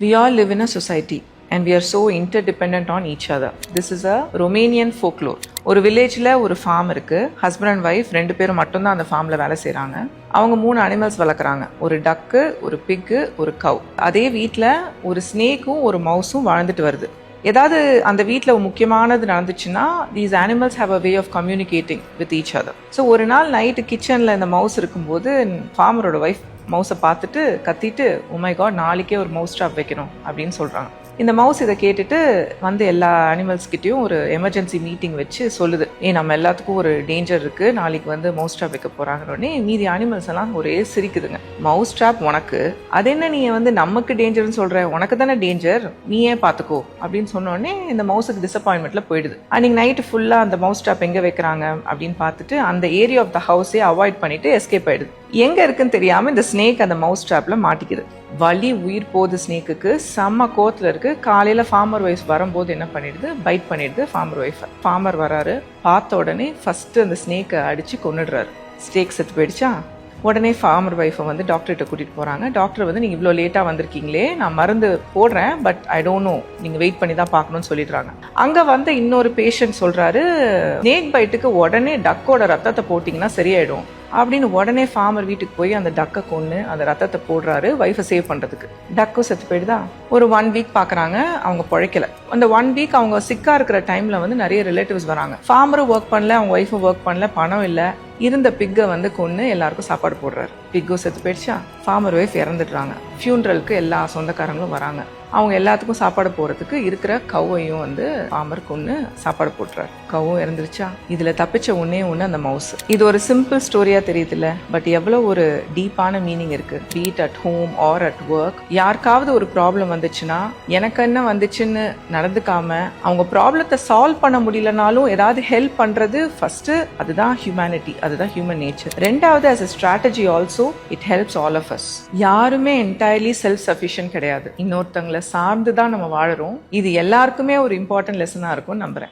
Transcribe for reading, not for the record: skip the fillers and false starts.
We all live in a society and we are so interdependent on each other. This is a Romanian folklore. ஒரு வில்லேஜில் ஒரு form இருக்குது. Husband and wife 2 பேரும் மட்டும்தான் அந்த ஃபார்மில் வேலை செய்கிறாங்க. அவங்க 3 அனிமல்ஸ் வளர்க்குறாங்க. ஒரு டக்கு, ஒரு பிக்கு, ஒரு கவ். அதே வீட்டில் ஒரு ஸ்னேக்கும் ஒரு மவுஸும் வாழ்ந்துட்டு வருது. ஏதாவது அந்த வீட்டில் முக்கியமானது நடந்துச்சுன்னா these animals have a way of communicating with each other. So ஒரு நாள் நைட்டு கிச்சனில் இந்த மவுஸ் இருக்கும்போது ஃபார்மரோட ஒய்ஃப் மவுஸை பார்த்துட்டு கத்திட்டு, "ஓ மை காட், நாளைக்கே ஒரு மவுஸ் ட்ராப் வைக்கணும்" அப்படின்னு சொல்கிறாங்க. இந்த மவுஸ் இதை கேட்டுட்டு வந்து எல்லா அனிமல்ஸ்கிட்டையும் ஒரு எமர்ஜென்சி மீட்டிங் வச்சு சொல்லுது, நம்ம எல்லாத்துக்கும் ஒரு டேஞ்சர் இருக்குது, நாளைக்கு வந்து மவுஸ் ட்ராப் வைக்க போகிறாங்கன்னே மீதி அனிமல்ஸ் எல்லாம் ஒரே சிரிக்குதுங்க. மவுஸ் ட்ராப் உனக்கு, அது என்ன நீ வந்து நமக்கு டேஞ்சர்னு சொல்கிற, உனக்கு தானே டேஞ்சர், நீயே பார்த்துக்கோ அப்படின்னு சொன்னோடனே இந்த மவுஸுக்கு டிசப்பாயின்மெண்ட்டில் போயிடுது. அன்றைக்கி நைட்டு ஃபுல்லாக அந்த மவுஸ் ட்ராப் எங்கே வைக்கிறாங்க அப்படின்னு பார்த்துட்டு அந்த ஏரியா ஆஃப் த ஹவுஸே அவாய்ட் பண்ணிட்டு எஸ்கேப் ஆயிடுது. எங்கே இருக்குன்னு தெரியாமல் இந்த ஸ்னேக் அந்த மவுஸ் ட்ராப்பில் மாட்டிக்குது. வலி உயிர் போகுது ஸ்னேக்குக்கு, செம்ம கோத்தில் இருக்குது. காலையில் ஃபார்மர் ஒய்ஃப் வரும்போது என்ன பண்ணிடுது, பைட் பண்ணிடுது ஃபார்மர் ஒய்ஃபை. ஃபார்மர் வராரு, பார்த்த உடனே ஃபஸ்ட்டு அந்த ஸ்னேக்கை அடித்து கொன்னுடுறாரு. ஸ்னேக் செத்து போயிடுச்சா, உடனே ஃபார்மர் ஒய்ஃபை வந்து டாக்டர்கிட்ட கூட்டிகிட்டு போகிறாங்க. டாக்டர் வந்து, "நீங்கள் இவ்வளோ லேட்டாக வந்திருக்கீங்களே, நான் மருந்து போடுறேன், பட் ஐ டோன்ட் நோ, நீங்கள் வெயிட் பண்ணி தான் பார்க்கணும்னு சொல்லிடுறாங்க." அங்கே வந்து இன்னொரு பேஷண்ட் சொல்கிறாரு, "ஸ்னேக் பைட்டுக்கு உடனே டக்கோட ரத்தத்தை போட்டிங்கன்னா சரியாயிடும்" அப்படின்னு உடனே ஃபார்மர் வீட்டுக்கு போய் அந்த டக்கை கொன்று அந்த ரத்தத்தை போடுறாரு ஒய்ஃபை சேவ் பண்ணுறதுக்கு. டக்கும் செத்து போயிடுதா. ஒரு 1 வீக் பார்க்குறாங்க, அவங்க பிழைக்கல. அந்த 1 வீக் அவங்க சிக்காக இருக்கிற டைமில் வந்து நிறைய ரிலேட்டிவ்ஸ் வராங்க. ஃபார்மரும் ஒர்க் பண்ணல, அவங்க ஒய்ஃபும் ஒர்க் பண்ணல, பணம் இல்லை. இருந்த பிக்கை வந்து கொன்று எல்லாருக்கும் சாப்பாடு போடுறாரு. பிக்கும் செத்து போயிடுச்சா, ஃபார்மர் ஒய்ஃப் இறந்துடுறாங்க. ஃபியூனரலுக்கு எல்லா சொந்தக்காரங்களும் வராங்க. அவங்க எல்லாத்துக்கும் சாப்பாடு போடுறதுக்கு இருக்கிற கவ்வையும் வந்து ஃபார்மர் கொன்று சாப்பாடு போட்டுறாரு. கவ்வும் இறந்துருச்சா. இதில் தப்பிச்ச ஒன்னே அந்த மவுஸ். இது ஒரு சிம்பிள் ஸ்டோரியாக தெரியுதுல்ல, பட் எவ்வளோ ஒரு டீப்பான மீனிங் இருக்குது. Be it at home or ஒர்க், யாருக்காவது ஒரு ப்ராப்ளம் வந்துச்சுன்னா எனக்கு என்ன வந்துச்சுன்னு நடந்துக்காம அவங்க ப்ராப்ளத்தை சால்வ் பண்ண முடியலனாலும் ஏதாவது ஹெல்ப் பண்ணுறது ஃபர்ஸ்ட். அதுதான் ஹியூமனிட்டி, அதுதான் ஹியூமன் நேச்சர். ரெண்டாவது, as a strategy also it helps all of us. யாருமே என்டையர்லி செல்ஃப் சஃபிஷியன்ட் கிடையாது. இன்னொருத்தங்களை சார்ந்து தான் நம்ம வாழறோம். இது எல்லாருக்குமே ஒரு இம்பார்ட்டன்ட் லெசனாக இருக்கும்னு நம்புறேன்.